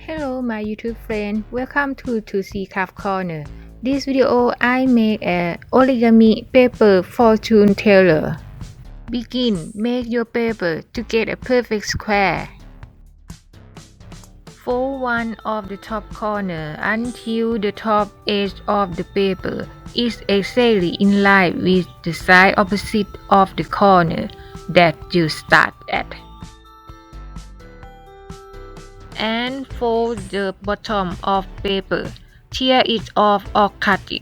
Hello my YouTube friend, welcome to ccCraftCorner. This video I make a origami paper fortune teller. Begin, make your paper to get a perfect square. Fold one of the top corner until the top edge of the paper is exactly in line with the side opposite of the corner that you start at. And fold the bottom of paper, tear it off or cut it.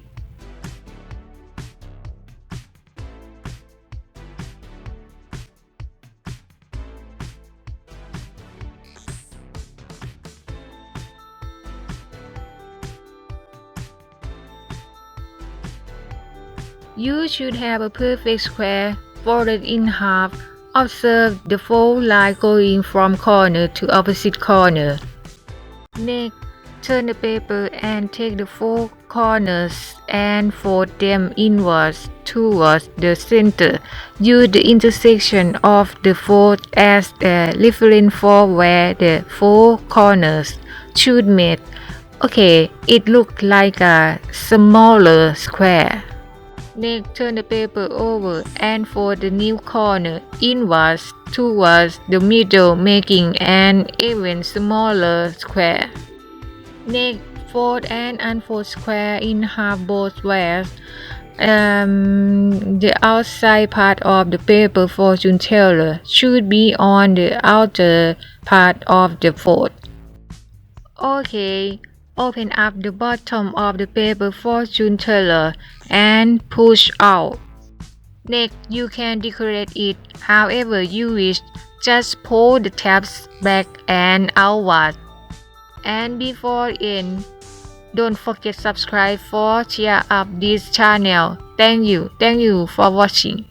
You should have a perfect square folded in half. Observe the fold line going from corner to opposite corner. Next, turn the paper and take the four corners and fold them inwards towards the center. Use the intersection of the fold as the reference for where the four corners should meet. Okay, it looks like a smaller square. Next, turn the paper over and fold the new corner inwards towards the middle, making an even smaller square. Next, fold and unfold square in half both ways. The outside part of the paper fortune teller should be on the outer part of the fold. Okay. Open up the bottom of the paper fortune teller and push out. Next, you can decorate it however you wish. Just pull the tabs back and outward. And before end, don't forget subscribe for cheer up this channel. Thank you for watching.